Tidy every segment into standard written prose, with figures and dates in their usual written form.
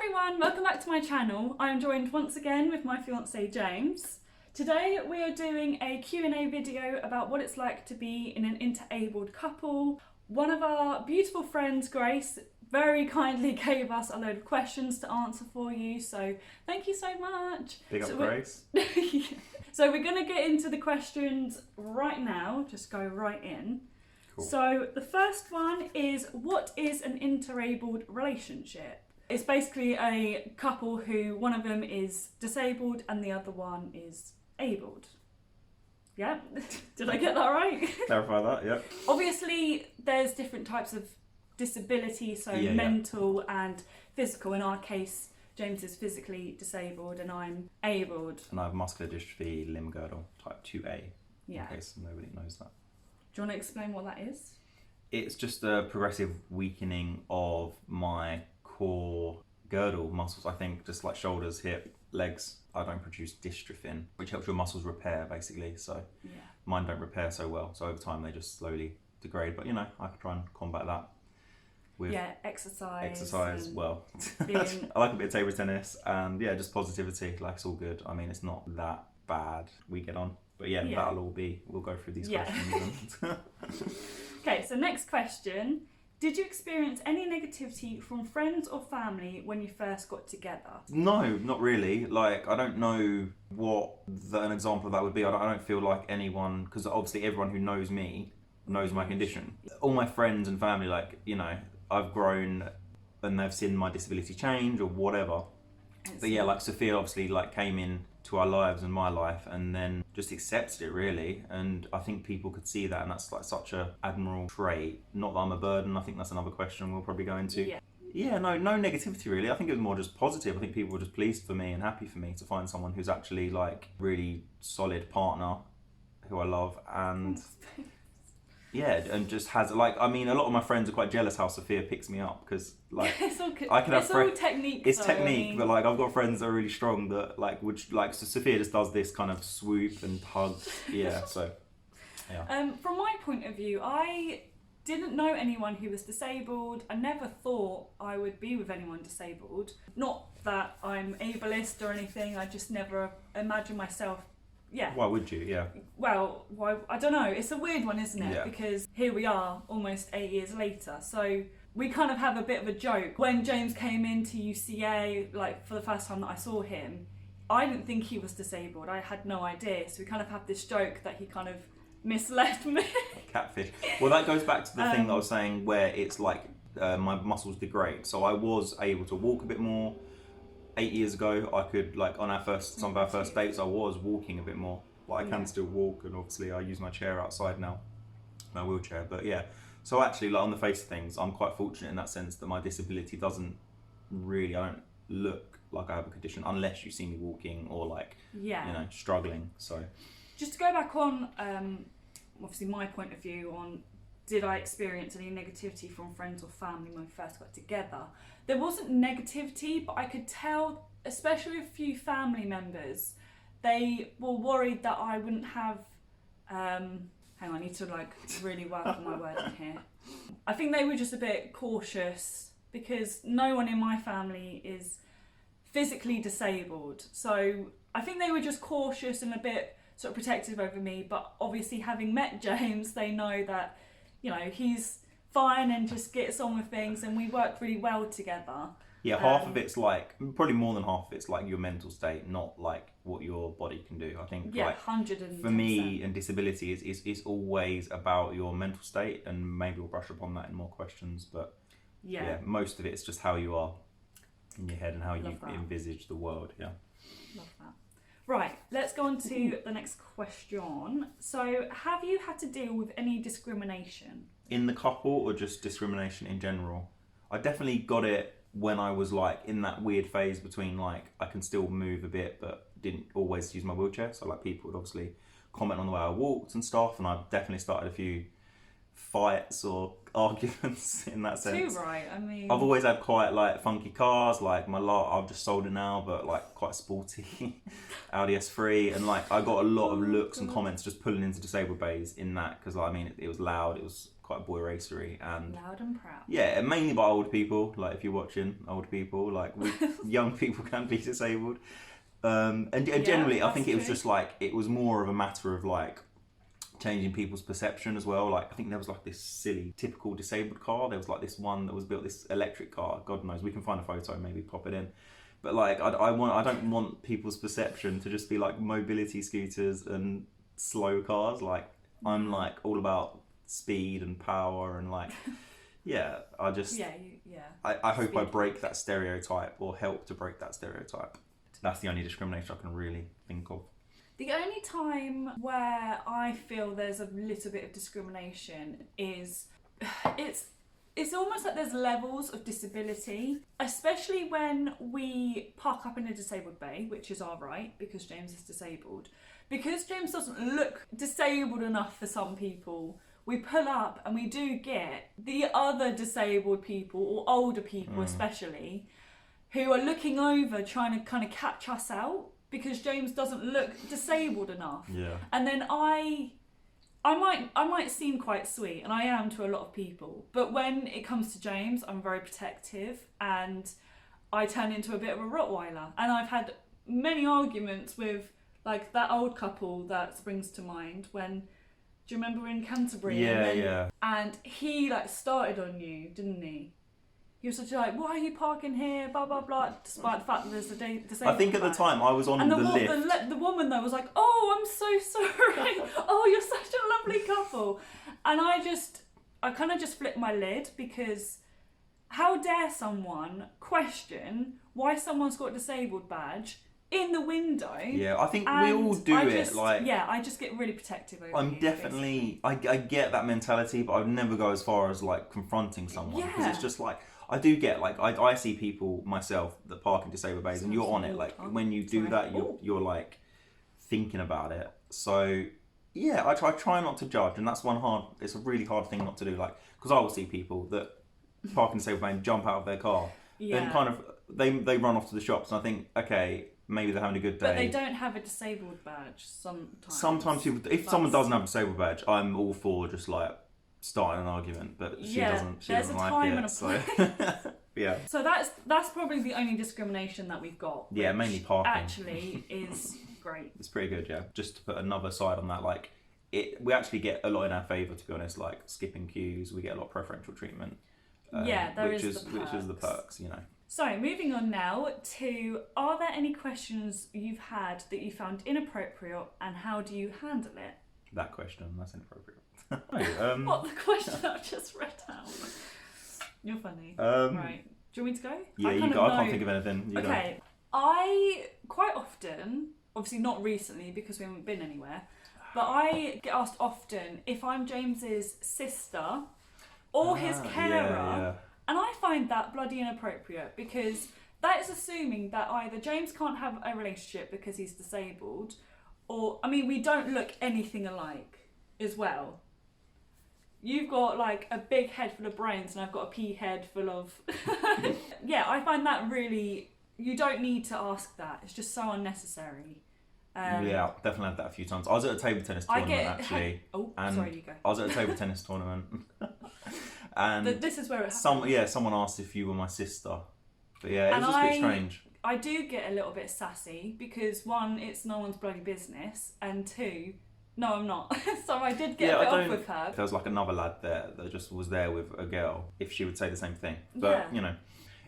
everyone, welcome back to my channel. I am joined once again with my fiancé James. Today we are doing a Q&A video about what it's like to be in an interabled couple. One of our beautiful friends, Grace, very kindly gave us a load of questions to answer for you, so thank you so much. Big up, Grace. So we're going to get into the questions right now, just go right in. Cool. So the first one is, what is an interabled relationship? It's basically a couple who one of them is disabled and the other one is abled. Yeah, did I get that right? Clarify that, yeah. Obviously, there's different types of disability, so mental and physical. In our case, James is physically disabled and I'm abled. And I have muscular dystrophy limb girdle type 2A, in case nobody knows that. Do you want to explain what that is? It's just a progressive weakening of my core girdle muscles, I think, just like shoulders, hip, legs. I don't produce dystrophin, which helps your muscles repair, basically. So mine don't repair so well. So over time, they just slowly degrade. But, you know, I could try and combat that with exercise. Well, I like a bit of table tennis and, just positivity. Like, it's all good. I mean, it's not that bad. We get on. But, we'll go through these questions. Okay, so next question. Did you experience any negativity from friends or family when you first got together? No, not really. Like, I don't know what an example of that would be. I don't feel like anyone, because obviously everyone who knows me knows my condition. All my friends and family, like, you know, I've grown and they've seen my disability change or whatever. But yeah, like Sophia obviously like came in to our lives and my life and then just accepted it really, and I think people could see that, and that's like such a admirable trait. Not that I'm a burden. I think that's another question we'll probably go into. No negativity really. I think it was more just positive. I think people were just pleased for me and happy for me to find someone who's actually like really solid partner who I love, and and just has like, I mean, a lot of my friends are quite jealous how Sophia picks me up because like I can have friends. It's all technique. It's technique, but like I've got friends that are really strong that like so Sophia just does this kind of swoop and hug. From my point of view, I didn't know anyone who was disabled. I never thought I would be with anyone disabled. Not that I'm ableist or anything. I just never imagined myself. Why would you? Well, I don't know. It's a weird one, isn't it? Because here we are, almost 8 years later. So we kind of have a bit of a joke. When James came into UCA, like for the first time that I saw him, I didn't think he was disabled. I had no idea. So we kind of have this joke that he kind of misled me. Catfish. Well, that goes back to the thing that I was saying where it's like my muscles degrade. So I was able to walk a bit more. 8 years ago, I could, like, on some of our first dates, I was walking a bit more. But I can still walk, and obviously I use my chair outside now, my wheelchair. But so actually, like on the face of things, I'm quite fortunate in that sense that my disability doesn't really, I don't look like I have a condition unless you see me walking or like, you know, struggling. So just to go back on, obviously my point of view on, did I experience any negativity from friends or family when we first got together? There wasn't negativity, but I could tell, especially a few family members, they were worried that I wouldn't have, hang on, I need to like really work on my wording here. I think they were just a bit cautious because no one in my family is physically disabled. So I think they were just cautious and a bit sort of protective over me, but obviously having met James, they know that, you know, he's fine and just gets on with things, and we work really well together. Half of it's like, probably more than half of it's like your mental state, not like what your body can do. I think like 110%. For me and disability is always about your mental state, and maybe we'll brush upon that in more questions, but most of it's just how you are in your head and how you envisage the world. Love that. Right, let's go on to the next question. So, have you had to deal with any discrimination? In the couple or just discrimination in general? I definitely got it when I was like in that weird phase between like I can still move a bit but didn't always use my wheelchair. So like people would obviously comment on the way I walked and stuff, and I've definitely started a few fights or arguments in that sense. Too right, I mean, I've always had quite like funky cars, like my I've just sold it now, but like quite sporty Audi S3, and like I got a lot of looks and comments just pulling into disabled bays in that, because like, I mean it was loud, it was quite boy racery and loud and proud. yeah, mainly by old people. Like if you're watching, old people, like young people can be disabled. And generally, I think it was just like it was more of a matter of like changing people's perception as well. Like I think there was like this silly typical disabled car. There was like this one that was built, this electric car. God knows, we can find a photo and maybe pop it in. But like I don't want people's perception to just be like mobility scooters and slow cars. Like I'm like all about speed and power and like yeah. I just I hope I break that stereotype or help to break that stereotype. That's the only discrimination I can really think of. The only time where I feel there's a little bit of discrimination is it's almost like there's levels of disability, especially when we park up in a disabled bay, which is our right because James is disabled. Because James doesn't look disabled enough for some people, we pull up and we do get the other disabled people, or older people especially, who are looking over trying to kind of catch us out because James doesn't look disabled enough. Yeah. And then I might seem quite sweet, and I am to a lot of people, but when it comes to James, I'm very protective and I turn into a bit of a Rottweiler. And I've had many arguments with like that old couple that springs to mind when, do you remember in Canterbury? Yeah. And he like started on you, didn't he? He was such like, why are you parking here? Blah, blah, blah. Despite the fact that there's a disabled I think at the time I was on and the lift. The woman though was like, oh, I'm so sorry. Oh, you're such a lovely couple. And I kind of just flipped my lid because how dare someone question why someone's got a disabled badge in the window? Yeah, I think we all do it. Like, yeah, I just get really protective over I'm definitely, I get that mentality, but I'd never go as far as like confronting someone because it's just like, I do get like I see people myself that park in disabled bays and you're on it. Like when you do that, you're like thinking about it. So yeah, I try not to judge, and that's it's a really hard thing not to do. Like because I will see people that park in disabled bay and jump out of their car and kind of they run off to the shops, and I think okay, maybe they're having a good day. But they don't have a disabled badge sometimes. Sometimes people, if someone doesn't have a disabled badge, I'm all for just like starting an argument, but she doesn't like it. So yeah. So that's probably the only discrimination that we've got. Yeah, mainly parking. Actually, is great. It's pretty good, yeah. Just to put another side on that, like we actually get a lot in our favour, to be honest. Like skipping queues, we get a lot of preferential treatment. Which is the perks, you know. So moving on now to, are there any questions you've had that you found inappropriate, and how do you handle it? That question, that's inappropriate. What, the question I've just read out? You're funny. Right. Do you want me to go? Yeah, you go. I can't think of anything. You okay. Go. I quite often, obviously not recently because we haven't been anywhere, but I get asked often if I'm James's sister or his carer, and I find that bloody inappropriate because that is assuming that either James can't have a relationship because he's disabled, or, I mean, we don't look anything alike as well. You've got like a big head full of brains and I've got a pea head full of... Yeah, I find that really... You don't need to ask that. It's just so unnecessary. Yeah, definitely had that a few times. I was at a table tennis tournament actually. Sorry, you go. I was at a table tennis tournament. And this is where it happens. Someone asked if you were my sister. But yeah, it was just a bit strange. I do get a little bit sassy because one, it's no one's bloody business, and two, no, I'm not. So I did get a bit off with her. There was like another lad there that just was there with a girl, if she would say the same thing. But, you know,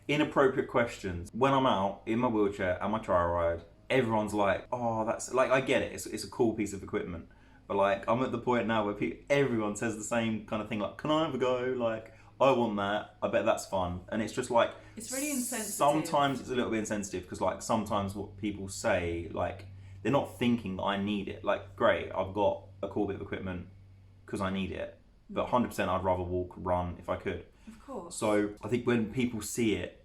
inappropriate questions. When I'm out in my wheelchair and my trial ride, everyone's like, oh, that's... Like, I get it. It's a cool piece of equipment. But, like, I'm at the point now where everyone says the same kind of thing. Like, can I have a go? Like, I want that. I bet that's fun. And it's just like... It's really insensitive. Sometimes it's a little bit insensitive because, like, sometimes what people say, like... They're not thinking that I need it. Like, great, I've got a cool bit of equipment because I need it. But 100% I'd rather walk, run if I could. Of course. So I think when people see it,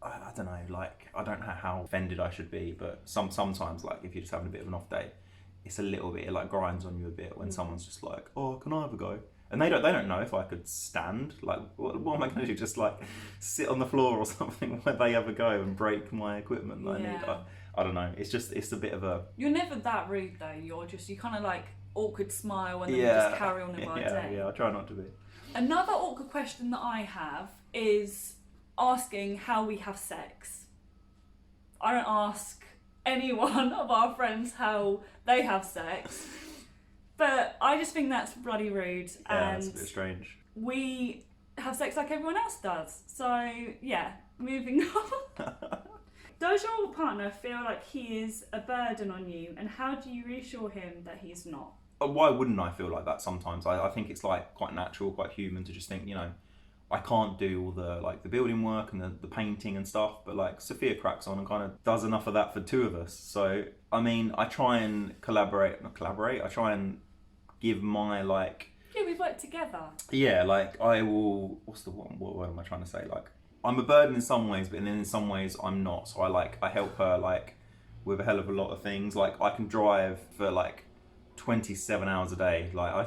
I don't know, like, I don't know how offended I should be, but sometimes, like, if you're just having a bit of an off day, it's a little bit, it, like, grinds on you a bit when someone's just like, oh, can I have a go? And they don't know if I could stand. Like, what am I going to do? Just, like, sit on the floor or something when they have a go and break my equipment that I need? I don't know. It's a bit of a... You're never that rude though. You kind of like awkward smile and then you just carry on about it. Yeah, I try not to be. Another awkward question that I have is asking how we have sex. I don't ask any one of our friends how they have sex, but I just think that's bloody rude. Yeah, and it's a bit strange. we have sex like everyone else does. So yeah, moving on. Does your partner feel like he is a burden on you, and how do you reassure him that he's not? Why wouldn't I feel like that sometimes? I think it's like quite natural, quite human to just think, you know, I can't do all the like the building work and the painting and stuff, but like Sophia cracks on and kind of does enough of that for two of us. So I mean, I try and I try and give my like. Yeah, we work together. Yeah, like I will. What word am I trying to say? Like I'm a burden in some ways, but then in some ways I'm not. So I help her like with a hell of a lot of things. Like I can drive for like 27 hours a day. Like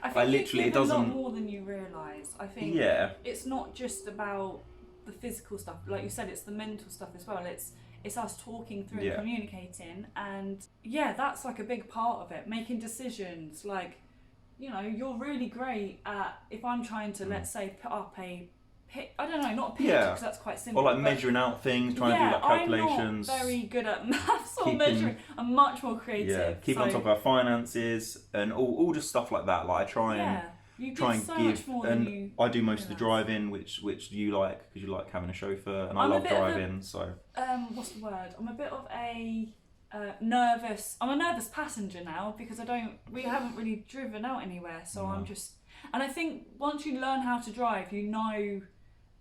I literally, you it give a lot doesn't. more than you realise. I think it's not just about the physical stuff. Like you said, it's the mental stuff as well. It's us talking through and communicating, and yeah, that's like a big part of it. Making decisions, like, you know, you're really great at, if I'm trying to, let's say, put up I don't know, not a picture because that's quite simple. Or like measuring out things, trying to do like calculations. I'm not very good at maths or measuring. I'm much more creative. Yeah, keep on top of our finances and all just stuff like that. Like I try and you try and so give, much more and than you I do most of the driving, which you like because you like having a chauffeur, and I love driving. So what's the word? I'm a bit of a nervous. I'm a nervous passenger now because we haven't really driven out anywhere. So I'm just, and I think once you learn how to drive, you know,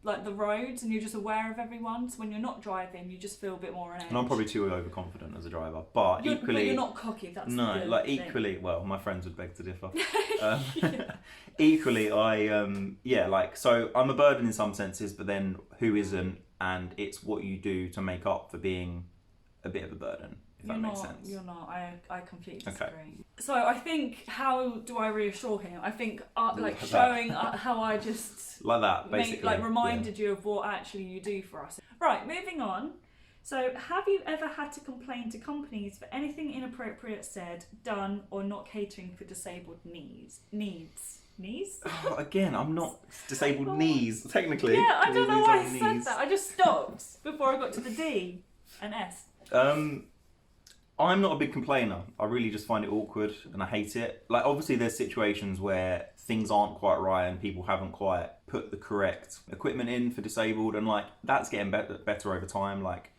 like the roads, and you're just aware of everyone. So when you're not driving, you just feel a bit more on edge. And I'm probably too overconfident as a driver, but equally, you're not cocky. That's no, like thing. equally. Well, my friends would beg to differ. Equally, like so. I'm a burden in some senses, but then who isn't? And it's what you do to make up for being a bit of a burden. If that makes sense. You're not. I completely disagree. Okay. So I think, how do I reassure him? I think like showing how I just like that basically reminded you of what actually you do for us. Right, moving on. So have you ever had to complain to companies for anything inappropriate said, done, or not catering for disabled needs? Oh, again, I'm not disabled knees technically. Yeah, I don't know why I said that. I just stopped before I got to the D and S. I'm not a big complainer. I really just find it awkward and I hate it. Like, obviously there's situations where things aren't quite right and people haven't quite put the correct equipment in for disabled, and like that's getting better over time. Like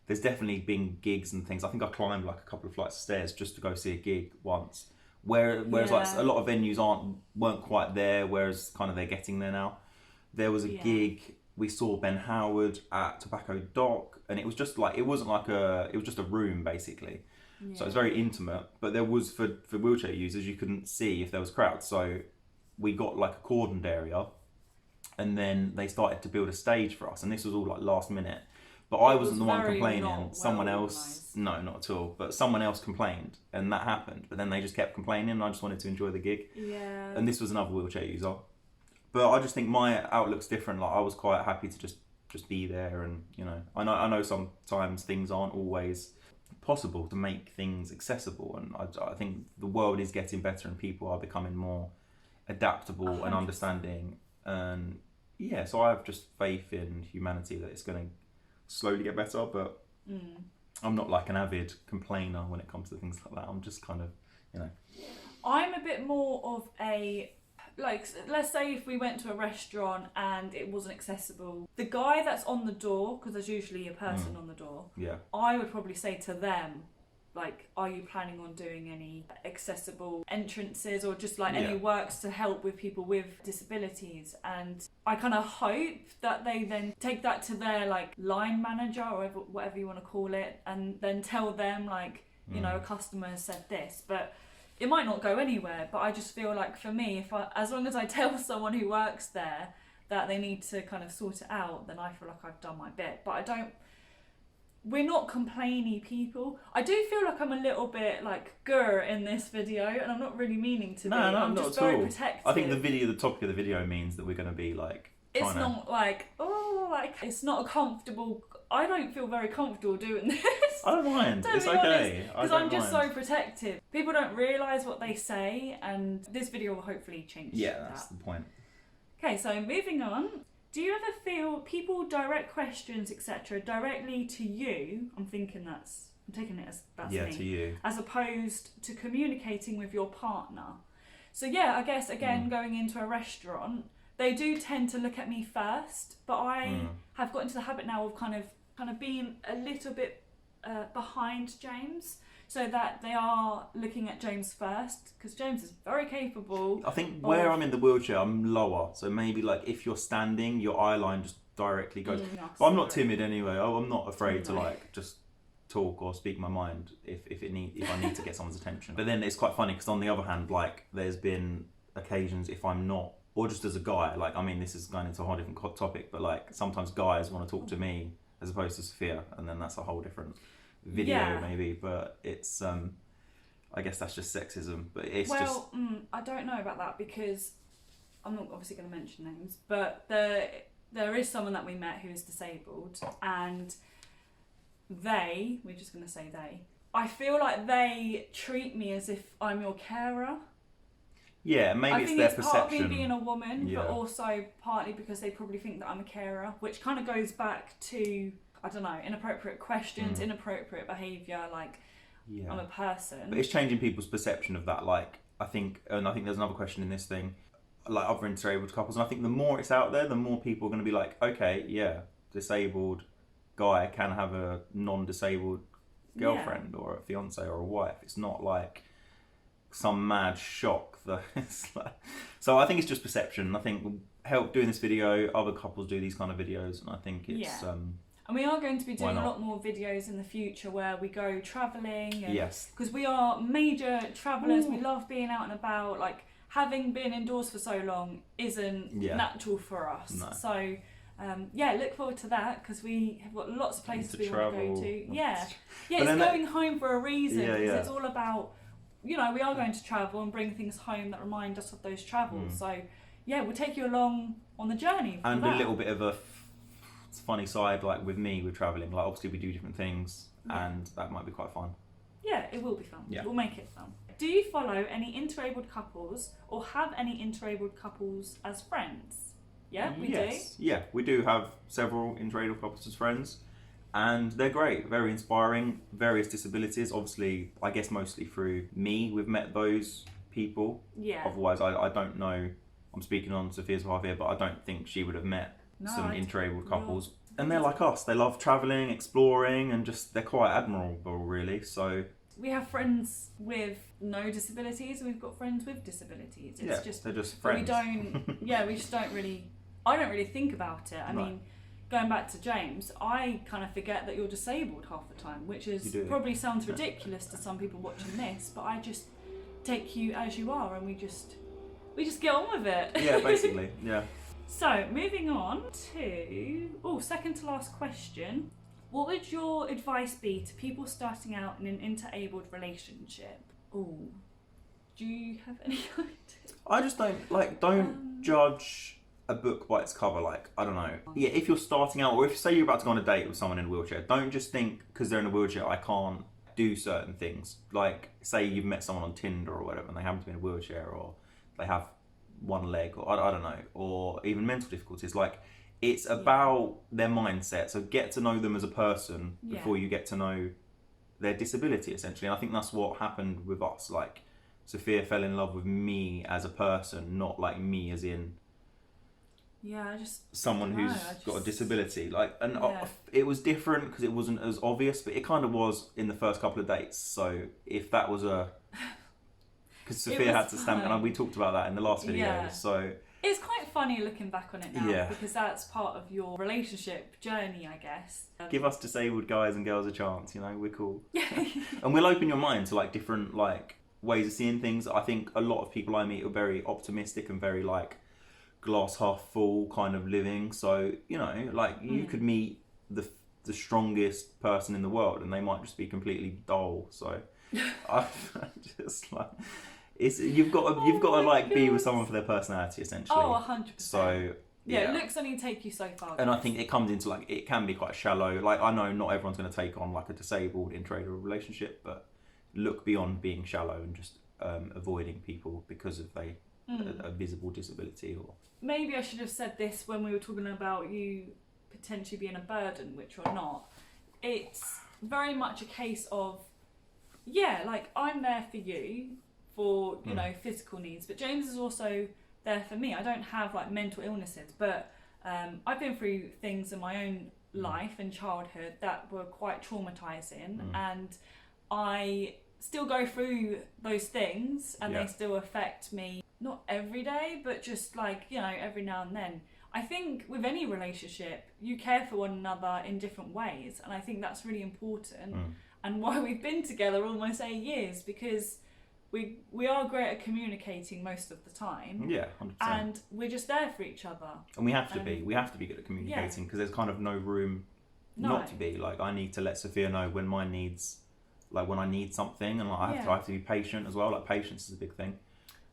there's definitely been gigs and things. I think I climbed like a couple of flights of stairs just to go see a gig once. Whereas like a lot of venues weren't quite there, whereas kind of they're getting there now. There was a gig, we saw Ben Howard at Tobacco Dock, and it was just like, it was just a room basically. Yeah. So it was very intimate, but there was, for wheelchair users, you couldn't see if there was crowds. So we got like a cordoned area, and then they started to build a stage for us, and this was all like last minute. But I wasn't the one complaining. Someone else, no, not at all. But someone else complained, and that happened. But then they just kept complaining, and I just wanted to enjoy the gig. Yeah. And this was another wheelchair user. But I just think my outlook's different. Like I was quite happy to just be there, and you know, I know sometimes things aren't always possible to make things accessible, and I think the world is getting better, and people are becoming more adaptable 100%. And understanding. And yeah, so I have just faith in humanity that it's going to slowly get better, but I'm not like an avid complainer when it comes to things like that. I'm just kind of, you know, I'm a bit more of a, like, let's say if we went to a restaurant and it wasn't accessible, the guy that's on the door, because there's usually a person on the door, I would probably say to them, like, are you planning on doing any accessible entrances or just like any works to help with people with disabilities? And I kind of hope that they then take that to their like line manager or whatever you want to call it, and then tell them like, you know, a customer has said this, but it might not go anywhere. But I just feel like for me, as long as I tell someone who works there that they need to kind of sort it out, then I feel like I've done my bit. But we're not complainy people. I do feel like I'm a little bit like grr in this video, and I'm not really meaning to be. I'm not just at very all. protective. I think the topic of the video means that we're going to be like. It's not like, it's not a comfortable. I don't feel very comfortable doing this. I don't mind. It's okay. Because I'm just so protective. People don't realise what they say, and this video will hopefully change. Yeah, that's the point. Okay, so moving on. Do you ever feel people direct questions, etc., directly to you? I'm taking it as that's me. To you. As opposed to communicating with your partner. So yeah, I guess again going into a restaurant, they do tend to look at me first, but I have got into the habit now of kind of being a little bit behind James, so that they are looking at James first, because James is very capable. I think where I'm in the wheelchair, I'm lower, so maybe like if you're standing, your eye line just directly goes. But I'm not timid anyway. I'm not afraid to like just talk or speak my mind if I need to get someone's attention. But then it's quite funny because on the other hand, like there's been occasions if I'm not, or just as a guy, like I mean this is going into a whole different topic, but like sometimes guys want to talk to me as opposed to Sophia, and then that's a whole different video maybe. But it's I guess that's just sexism, but it's I don't know about that, because I'm not obviously going to mention names, but there is someone that we met who is disabled, and we're just going to say I feel like they treat me as if I'm your carer. Yeah, maybe it's their perception. I think it's part of me being a woman, but also partly because they probably think that I'm a carer, which kind of goes back to, I don't know, inappropriate questions, inappropriate behaviour, like I'm a person. But it's changing people's perception of that. Like I think there's another question in this thing, like other interabled couples, and I think the more it's out there, the more people are going to be like, okay, yeah, disabled guy can have a non-disabled girlfriend or a fiance or a wife. It's not like some mad shock that it's like. So I think it's just perception. I think help doing this video, other couples do these kind of videos, and I think it's and we are going to be doing a lot more videos in the future where we go travelling, because we are major travellers. We love being out and about. Like having been indoors for so long isn't natural for us. No. So look forward to that, because we have got lots of places we want to go to. It's going home for a reason, because it's all about, we are going to travel and bring things home that remind us of those travels. So we'll take you along on the journey. And a little bit of a funny side, like with travelling, like obviously we do different things, and that might be quite fun. Yeah, it will be fun. We'll make it fun. Do you follow any interabled couples or have any interabled couples as friends? Yeah, we do. Yeah, we do have several interabled couples as friends, and they're great, very inspiring, various disabilities. Obviously, I guess mostly through me, we've met those people. Yeah. Otherwise, I don't know, I'm speaking on Sophia's behalf here, but I don't think she would have met some interabled couples. And they're like us, they love travelling, exploring, and just, they're quite admirable, really, so... We have friends with no disabilities, and we've got friends with disabilities. It's they're just friends. We just don't really... I don't really think about it. I mean, going back to James, I kind of forget that you're disabled half the time, which is probably sounds ridiculous to some people watching this, but I just take you as you are, and we just get on with it. Yeah, basically, yeah. So, moving on to second to last question. What would your advice be to people starting out in an interabled relationship? Do you have any idea? I just don't judge a book by its cover. Like, I don't know. Yeah, if you're starting out, or if say you're about to go on a date with someone in a wheelchair, don't just think because they're in a wheelchair I can't do certain things. Like, say you've met someone on Tinder or whatever, and they happen to be in a wheelchair, or they have one leg, or I don't know, or even mental difficulties. Like, it's about their mindset. So get to know them as a person before you get to know their disability, essentially. And I think that's what happened with us. Like, Sophia fell in love with me as a person, not like me as in someone who's got a disability. Like, and it was different because it wasn't as obvious, but it kind of was in the first couple of dates. So if that was because Sophia had to stamp, and we talked about that in the last video. So it's quite funny looking back on it now, because that's part of your relationship journey, I guess. Give us disabled guys and girls a chance, we're cool. And we'll open your mind to like different like ways of seeing things. I think a lot of people I meet are very optimistic and very like glass half full kind of living. So, you could meet the strongest person in the world and they might just be completely dull. So I just like... You've got to be with someone for their personality, essentially. 100%. So looks only take you so far. And I think it comes into like, it can be quite shallow. Like, I know not everyone's going to take on like a disabled interabled relationship, but look beyond being shallow and just avoiding people because of they a visible disability. Or maybe I should have said this when we were talking about you potentially being a burden, which you're not. It's very much a case of, yeah, like I'm there for you for, you know, physical needs, but James is also there for me. I don't have like mental illnesses, but I've been through things in my own life and childhood that were quite traumatizing, and I still go through those things, and they still affect me, not every day, but just like, you know, every now and then. I think with any relationship, you care for one another in different ways, and I think that's really important, and why we've been together almost 8 years, because we are great at communicating most of the time. Yeah, 100%. And we're just there for each other. And we have to be. We have to be good at communicating, because there's kind of no room not to be. Like, I need to let Sophia know when my needs, like when I need something, and like I have to be patient as well. Like, patience is a big thing.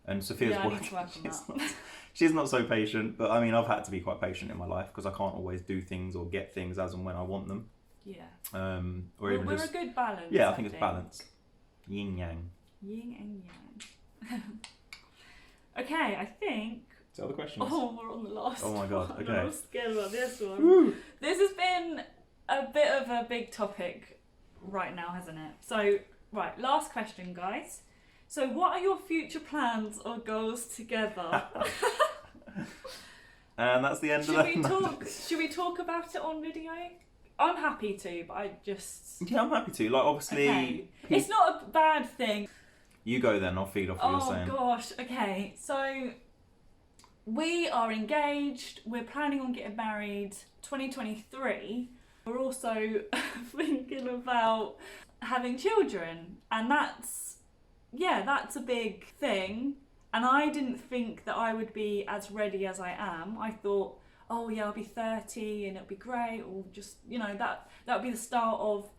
And Sophia's I need to work on that. She's not so patient, but I mean, I've had to be quite patient in my life, because I can't always do things or get things as and when I want them. Yeah. Or even we're just, a good balance. Yeah, I think it's balance. Yin yang. Yin and yang. Okay, I think. So other questions? Oh, we're on the last. Oh my god. one. Okay. I'm scared about this one. Woo. This has been a bit of a big topic right now, hasn't it? So, right, last question, guys. So, what are your future plans or goals together? And that's the end of that. Should we talk about it on video? I'm happy to, but I just. Yeah, I'm happy to. Like, obviously. Okay. It's not a bad thing. You go then. I'll feed off what you're saying. Oh gosh. Okay. So we are engaged. We're planning on getting married 2023. We're also thinking about having children, and that's a big thing. And I didn't think that I would be as ready as I am. I thought, oh yeah, I'll be 30 and it'll be great, or just, you know, that would be the start of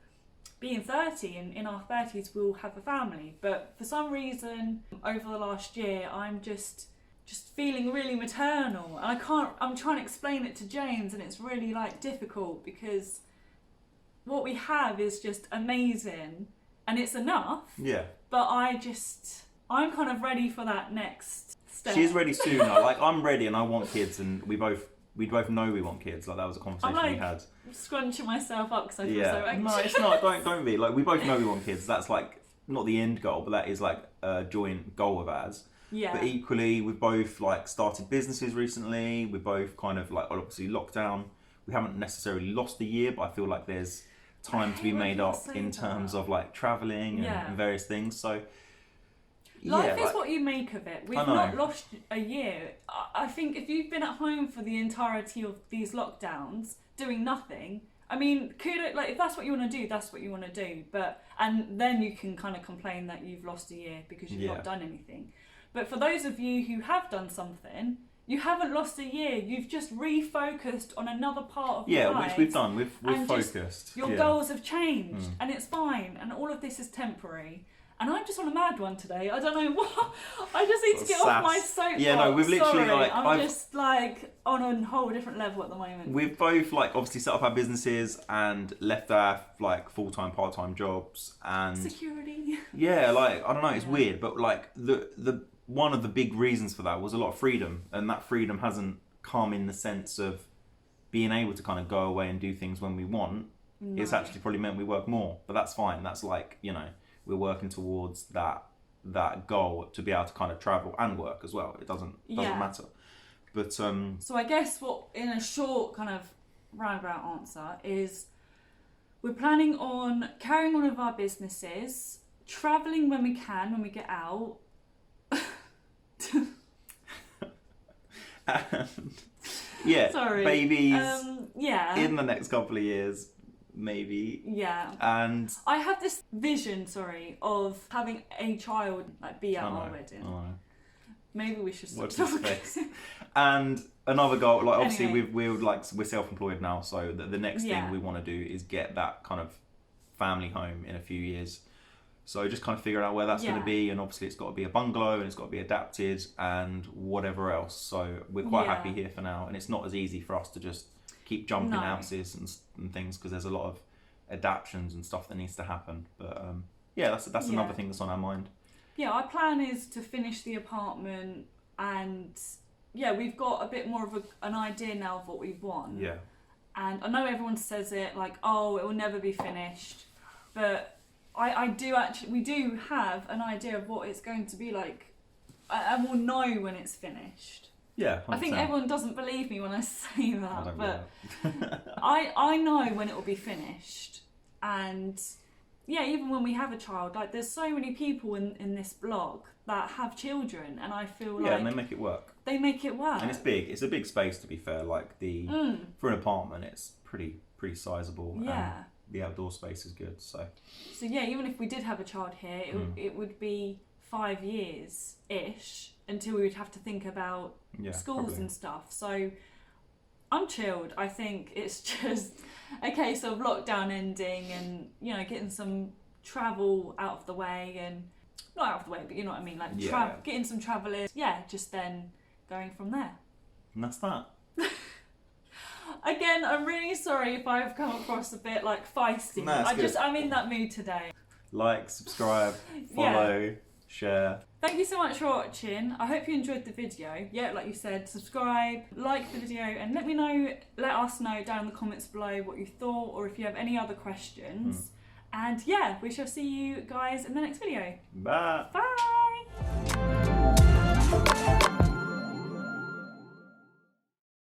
being 30, and in our 30s we'll have a family. But for some reason over the last year I'm just feeling really maternal, and I'm trying to explain it to James, and it's really like difficult, because what we have is just amazing and it's enough. Yeah. But I'm kind of ready for that next step. She's ready sooner. Like, I'm ready and I want kids, and we both know we want kids. Like, that was a conversation we had. I'm scrunching myself up because I feel so anxious. No, it's not. Don't be. Like, we both know we want kids. That's like not the end goal, but that is like a joint goal of ours. Yeah. But equally, we've both like started businesses recently. We're both kind of like, obviously lockdown. We haven't necessarily lost a year, but I feel like there's time to be made up in terms of like traveling and various things. So life is what you make of it. We've not lost a year. I think if you've been at home for the entirety of these lockdowns doing nothing, I mean, if that's what you want to do, that's what you want to do. And then you can kind of complain that you've lost a year because you've not done anything. But for those of you who have done something, you haven't lost a year. You've just refocused on another part of your life. which we've done. We've focused. Your goals have changed, and it's fine. And all of this is temporary. And I'm just on a mad one today. I don't know what. I just need to get off my soapbox. Yeah, no, we've literally I'm just like on a whole different level at the moment. We've both like obviously set up our businesses and left our like full-time, part-time jobs and security. Yeah, like I don't know, it's weird, but like the one of the big reasons for that was a lot of freedom, and that freedom hasn't come in the sense of being able to kind of go away and do things when we want. No. It's actually probably meant we work more, but that's fine. That's like, you know, we're working towards that goal to be able to kind of travel and work as well. It doesn't matter. But so I guess what, in a short kind of roundabout answer, is we're planning on carrying on with our businesses, traveling when we can, when we get out. And, sorry, babies. In the next couple of years. Maybe. Yeah. And I have this vision, of having a child like be at our wedding. Maybe we should stop talking. And another goal, like obviously we're self-employed now, so the next thing we want to do is get that kind of family home in a few years. So just kind of figure out where that's going to be, and obviously it's got to be a bungalow and it's got to be adapted and whatever else. So we're quite happy here for now, and it's not as easy for us to just keep jumping houses and things, because there's a lot of adaptions and stuff that needs to happen. But that's another thing that's on our mind. Yeah, our plan is to finish the apartment and yeah, we've got a bit more of an idea now of what we want. Yeah. And I know everyone says it like, oh, it will never be finished, but we do have an idea of what it's going to be like, and we'll know when it's finished. Yeah, 100%. I think everyone doesn't believe me when I say that, I don't but believe that. I know when it will be finished. And yeah, even when we have a child, like there's so many people in this blog that have children, and I feel like and they make it work. They make it work. And it's big. It's a big space, to be fair. Like for an apartment, it's pretty sizable. Yeah. And the outdoor space is good. So yeah, even if we did have a child here, it would be 5 years ish until we would have to think about schools probably. and stuff. So I'm chilled. I think it's just a case of lockdown ending and, you know, getting some travel out of the way, and not out of the way, but you know what I mean, like getting some travel in. Yeah, just then going from there. And that's that. Again, I'm really sorry if I've come across a bit like feisty. No, I'm in that mood today. Like, subscribe, follow, share. Thank you so much for watching. I hope you enjoyed the video. Yeah, like you said, subscribe, like the video, and let us know down in the comments below what you thought, or if you have any other questions. And yeah, we shall see you guys in the next video. Bye. Bye.